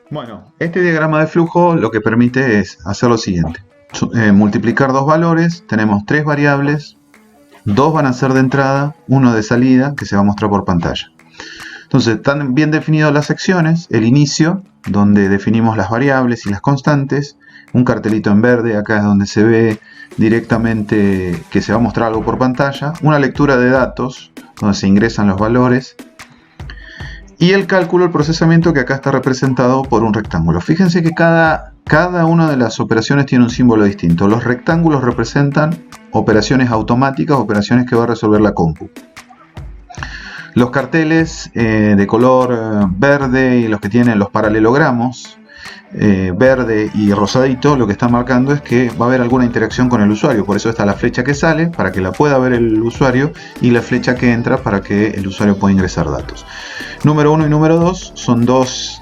Bueno, este diagrama de flujo lo que permite es hacer lo siguiente. Multiplicar dos valores, tenemos tres variables, dos van a ser de entrada, uno de salida, que se va a mostrar por pantalla. Entonces, están bien definidas las secciones, el inicio, donde definimos las variables y las constantes, un cartelito en verde, acá es donde se ve directamente que se va a mostrar algo por pantalla, una lectura de datos, donde se ingresan los valores, y el cálculo, el procesamiento, que acá está representado por un rectángulo. Fíjense que cada una de las operaciones tiene un símbolo distinto. Los rectángulos representan operaciones automáticas, operaciones que va a resolver la compu. Los carteles de color verde y los que tienen los paralelogramos, verde y rosadito, lo que están marcando es que va a haber alguna interacción con el usuario. Por eso está la flecha que sale para que la pueda ver el usuario y la flecha que entra para que el usuario pueda ingresar datos. Número 1 y número 2 son dos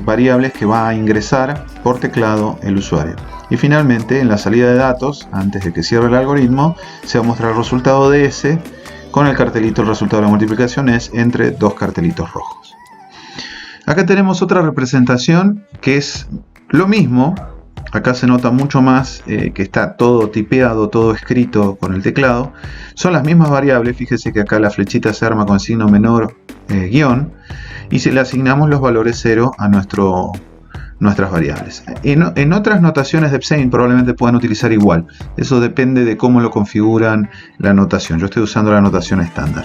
variables que va a ingresar por teclado el usuario. Y finalmente, en la salida de datos, antes de que cierre el algoritmo, se va a mostrar el resultado de S con el cartelito. El resultado de la multiplicación es entre dos cartelitos rojos. Acá tenemos otra representación que es lo mismo. Acá se nota mucho más que está todo tipeado, todo escrito con el teclado. Son las mismas variables. Fíjese que acá la flechita se arma con signo menor guión y si le asignamos los valores 0 a nuestras variables. En otras notaciones de Paint probablemente puedan utilizar igual. Eso depende de cómo lo configuran la notación. Yo estoy usando la notación estándar.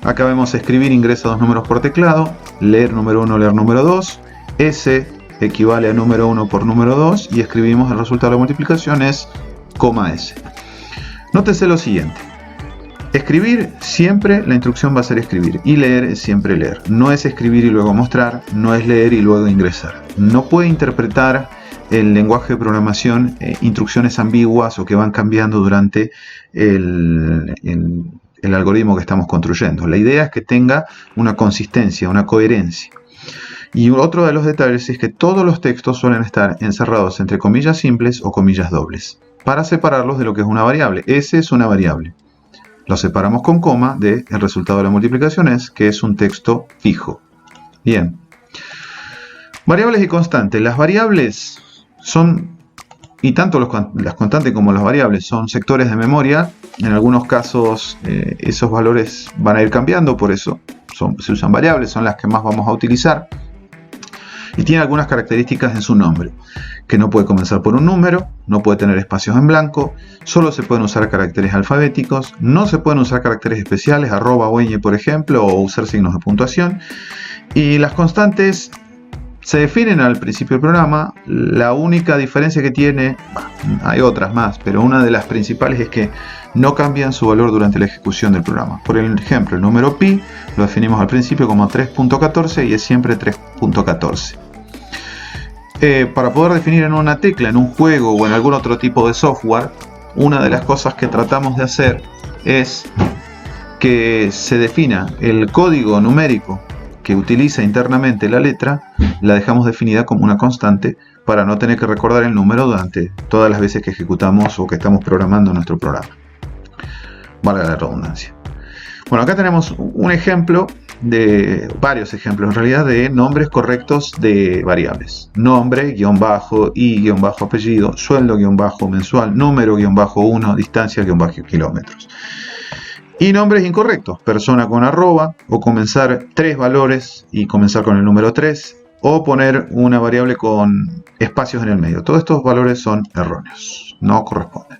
Acá vemos escribir ingresa dos números por teclado, leer número 1, leer número 2, S equivale a número 1 por número 2 y escribimos el resultado de la multiplicación es S. Nótese lo siguiente. Escribir, siempre la instrucción va a ser escribir y leer es siempre leer. No es escribir y luego mostrar, no es leer y luego ingresar. No puede interpretar el lenguaje de programación instrucciones ambiguas o que van cambiando durante el algoritmo que estamos construyendo. La idea es que tenga una consistencia, una coherencia. Y otro de los detalles es que todos los textos suelen estar encerrados entre comillas simples o comillas dobles para separarlos de lo que es una variable. S es una variable. Lo separamos con coma de el resultado de la multiplicación que es un texto fijo. Bien. Variables y constantes. Las variables son, y tanto las constantes como las variables son sectores de memoria. En algunos casos esos valores van a ir cambiando, por eso se usan variables, son las que más vamos a utilizar. Y tiene algunas características en su nombre, que no puede comenzar por un número, no puede tener espacios en blanco, solo se pueden usar caracteres alfabéticos, no se pueden usar caracteres especiales, arroba o ñ por ejemplo, o usar signos de puntuación. Y las constantes se definen al principio del programa. La única diferencia que tiene, hay otras más, pero una de las principales es que no cambian su valor durante la ejecución del programa. Por ejemplo, el número pi lo definimos al principio como 3.14 y es siempre 3.14. Para poder definir en una tecla, en un juego o en algún otro tipo de software, una de las cosas que tratamos de hacer es que se defina el código numérico que utiliza internamente la letra, la dejamos definida como una constante para no tener que recordar el número durante todas las veces que ejecutamos o que estamos programando nuestro programa. Valga la redundancia. Bueno, acá tenemos un ejemplo varios ejemplos en realidad de nombres correctos de variables. Nombre, guión bajo, y guión bajo apellido, sueldo, guión bajo mensual, número, guión bajo 1, distancia, guión bajo kilómetros. Y nombres incorrectos, persona con arroba, o comenzar tres valores y comenzar con el número 3, o poner una variable con espacios en el medio. Todos estos valores son erróneos, no corresponden.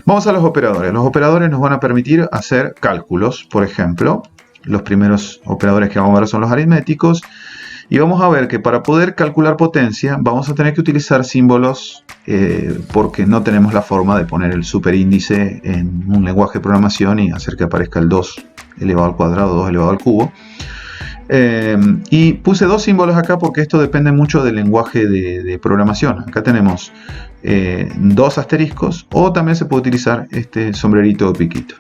Vamos a los operadores. Los operadores nos van a permitir hacer cálculos. Por ejemplo, los primeros operadores que vamos a ver son los aritméticos. Y vamos a ver que para poder calcular potencia vamos a tener que utilizar símbolos porque no tenemos la forma de poner el superíndice en un lenguaje de programación y hacer que aparezca el 2 elevado al cuadrado, 2 elevado al cubo. Y puse dos símbolos acá porque esto depende mucho del lenguaje de programación. Acá tenemos dos asteriscos o también se puede utilizar este sombrerito o piquito.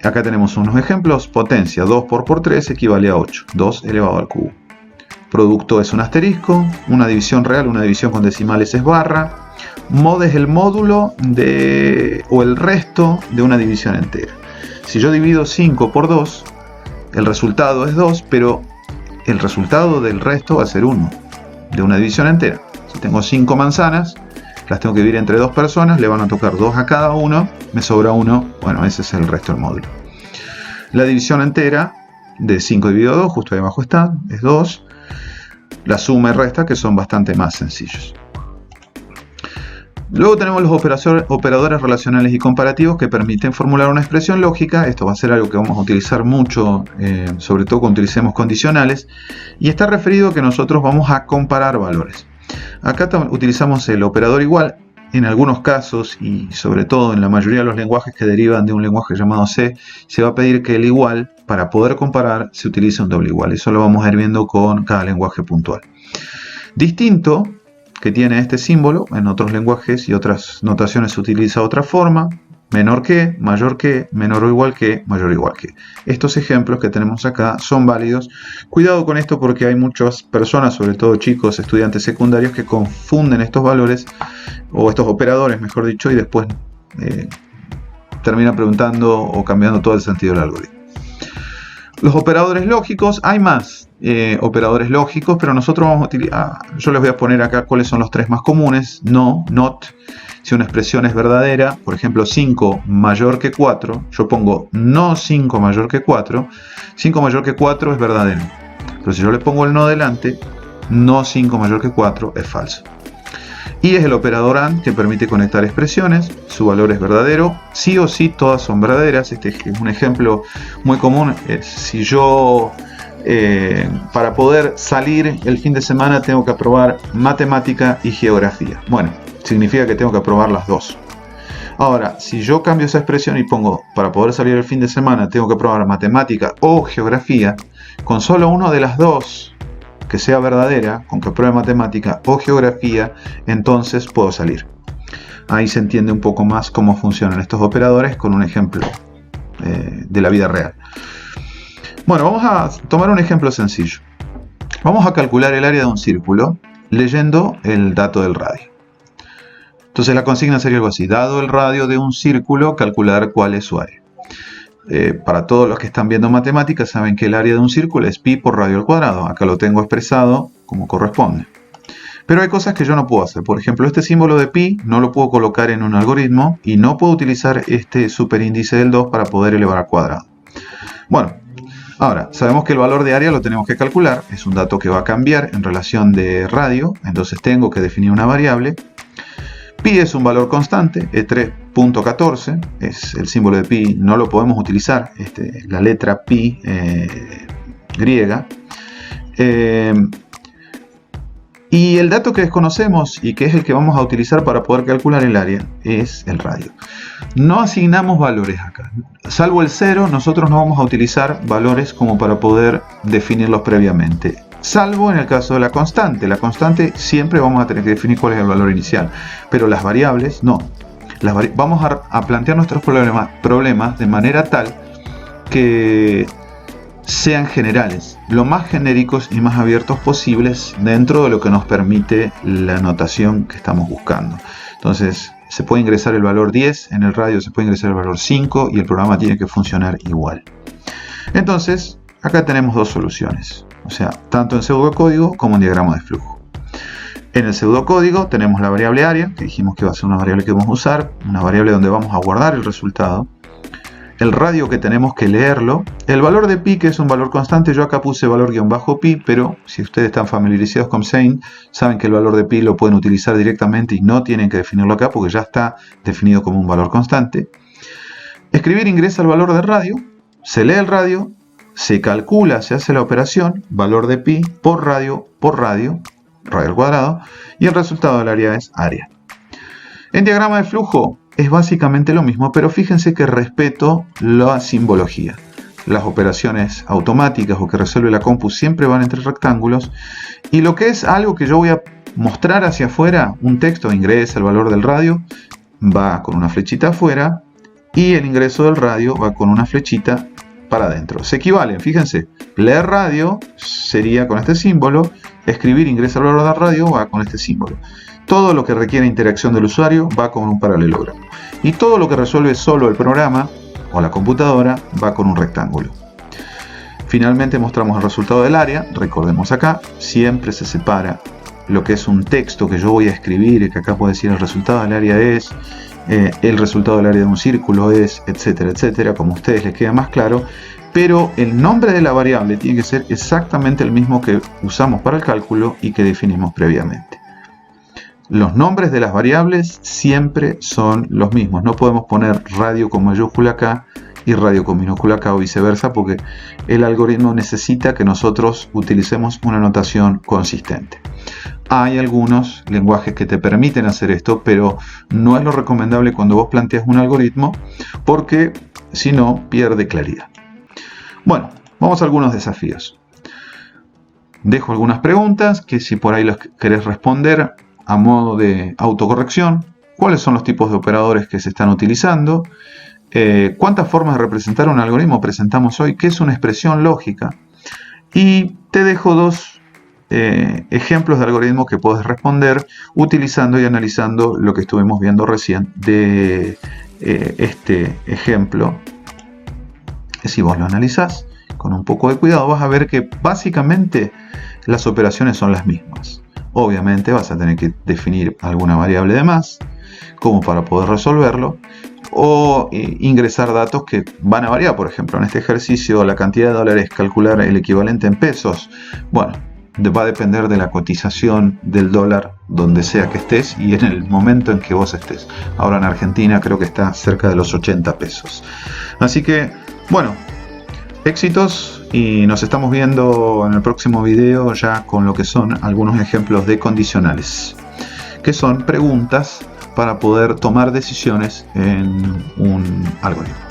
Acá tenemos unos ejemplos. Potencia 2 por 3 equivale a 8, 2 elevado al cubo. Producto es un asterisco, una división real, una división con decimales es barra. Mod es el módulo o el resto de una división entera. Si yo divido 5 por 2, el resultado es 2, pero el resultado del resto va a ser 1. de una división entera. Si tengo 5 manzanas, las tengo que dividir entre 2 personas, le van a tocar 2 a cada uno, me sobra 1, bueno, ese es el resto del módulo. La división entera de 5 dividido 2, justo ahí abajo está, es 2. La suma y resta, que son bastante más sencillos. Luego tenemos los operadores relacionales y comparativos que permiten formular una expresión lógica. Esto va a ser algo que vamos a utilizar mucho, sobre todo cuando utilicemos condicionales, y está referido a que nosotros vamos a comparar valores. Acá utilizamos el operador igual. En algunos casos, y sobre todo en la mayoría de los lenguajes que derivan de un lenguaje llamado C, se va a pedir que el igual, para poder comparar, se utilice un doble igual. Eso lo vamos a ir viendo con cada lenguaje puntual. Distinto que tiene este símbolo, en otros lenguajes y otras notaciones se utiliza otra forma: menor que, menor o igual que, mayor o igual que. Estos ejemplos que tenemos acá son válidos. Cuidado con esto porque hay muchas personas, sobre todo chicos, estudiantes secundarios, que confunden estos valores, o estos operadores, mejor dicho, y después terminan preguntando o cambiando todo el sentido del algoritmo. Los operadores lógicos, hay más operadores lógicos, pero nosotros vamos a utilizar, yo les voy a poner acá cuáles son los 3 más comunes: no, not. Si una expresión es verdadera, por ejemplo 5 mayor que 4, yo pongo no 5 mayor que 4, 5 mayor que 4 es verdadero. Pero si yo le pongo el no delante, no 5 mayor que 4 es falso. Y es el operador AND, que permite conectar expresiones. Su valor es verdadero, sí o sí todas son verdaderas. Este es un ejemplo muy común. Si yo para poder salir el fin de semana tengo que aprobar matemática y geografía, bueno, significa que tengo que aprobar las dos. Ahora, si yo cambio esa expresión y pongo para poder salir el fin de semana tengo que aprobar matemática o geografía, con solo una de las dos que sea verdadera, con que apruebe matemática o geografía, entonces puedo salir. Ahí se entiende un poco más cómo funcionan estos operadores con un ejemplo de la vida real. Bueno, vamos a tomar un ejemplo sencillo. Vamos a calcular el área de un círculo leyendo el dato del radio. Entonces la consigna sería algo así: dado el radio de un círculo, calcular cuál es su área. Para todos los que están viendo matemáticas saben que el área de un círculo es pi por radio al cuadrado. Acá lo tengo expresado como corresponde. Pero hay cosas que yo no puedo hacer. Por ejemplo, este símbolo de pi no lo puedo colocar en un algoritmo y no puedo utilizar este superíndice del 2 para poder elevar al cuadrado. Bueno, ahora sabemos que el valor de área lo tenemos que calcular. Es un dato que va a cambiar en relación de radio. Entonces tengo que definir una variable. Pi es un valor constante, es 3.14, es el símbolo de pi, no lo podemos utilizar, la letra pi griega. Y el dato que desconocemos y que es el que vamos a utilizar para poder calcular el área es el radio. No asignamos valores acá, salvo el 0, nosotros no vamos a utilizar valores como para poder definirlos previamente. Salvo en el caso de la constante. La constante siempre vamos a tener que definir cuál es el valor inicial, pero las variables no. Vamos a plantear nuestros problemas de manera tal que sean generales, lo más genéricos y más abiertos posibles dentro de lo que nos permite la notación que estamos buscando. Entonces se puede ingresar el valor 10, en el radio se puede ingresar el valor 5 y el programa tiene que funcionar igual. Entonces acá tenemos dos soluciones. O sea, tanto en pseudocódigo como en diagrama de flujo. En el pseudocódigo tenemos la variable área, que dijimos que va a ser una variable que vamos a usar, una variable donde vamos a guardar el resultado. El radio, que tenemos que leerlo. El valor de pi, que es un valor constante, yo acá puse valor guión bajo pi, pero si ustedes están familiarizados con Sein, saben que el valor de pi lo pueden utilizar directamente y no tienen que definirlo acá porque ya está definido como un valor constante. Escribir ingresa el valor del radio, se lee el radio, se calcula, se hace la operación, valor de pi por radio al cuadrado, y el resultado del área es área. En diagrama de flujo es básicamente lo mismo, pero fíjense que respeto la simbología. Las operaciones automáticas o que resuelve la compu siempre van entre rectángulos, y lo que es algo que yo voy a mostrar hacia afuera, un texto ingresa el valor del radio, va con una flechita afuera, y el ingreso del radio va con una flechita para adentro. Se equivalen, fíjense, leer radio sería con este símbolo, escribir ingresa el valor del radio va con este símbolo. Todo lo que requiere interacción del usuario va con un paralelogramo. Y todo lo que resuelve solo el programa o la computadora va con un rectángulo. Finalmente mostramos el resultado del área. Recordemos acá, siempre se separa lo que es un texto que yo voy a escribir y que acá puedo decir el resultado del área es, el resultado del área de un círculo es, etcétera, etcétera, como a ustedes les queda más claro, pero el nombre de la variable tiene que ser exactamente el mismo que usamos para el cálculo y que definimos previamente. Los nombres de las variables siempre son los mismos, no podemos poner radio con mayúscula acá y radio con minúscula acá o viceversa, porque el algoritmo necesita que nosotros utilicemos una notación consistente. Hay algunos lenguajes que te permiten hacer esto, pero no es lo recomendable cuando vos planteas un algoritmo, porque si no pierde claridad. Bueno, vamos a algunos desafíos. Dejo algunas preguntas que si por ahí las querés responder a modo de autocorrección. ¿Cuáles son los tipos de operadores que se están utilizando? ¿Cuántas formas de representar un algoritmo presentamos hoy? ¿Qué es una expresión lógica? Y te dejo dos ejemplos de algoritmos que puedes responder utilizando y analizando lo que estuvimos viendo recién de este ejemplo. Si vos lo analizás con un poco de cuidado, vas a ver que básicamente las operaciones son las mismas. Obviamente vas a tener que definir alguna variable de más como para poder resolverlo, o ingresar datos que van a variar. Por ejemplo, en este ejercicio la cantidad de dólares, calcular el equivalente en pesos. Bueno, va a depender de la cotización del dólar donde sea que estés y en el momento en que vos estés. Ahora en Argentina creo que está cerca de los 80 pesos. Así que, bueno, éxitos y nos estamos viendo en el próximo video ya con lo que son algunos ejemplos de condicionales, que son preguntas para poder tomar decisiones en un algoritmo.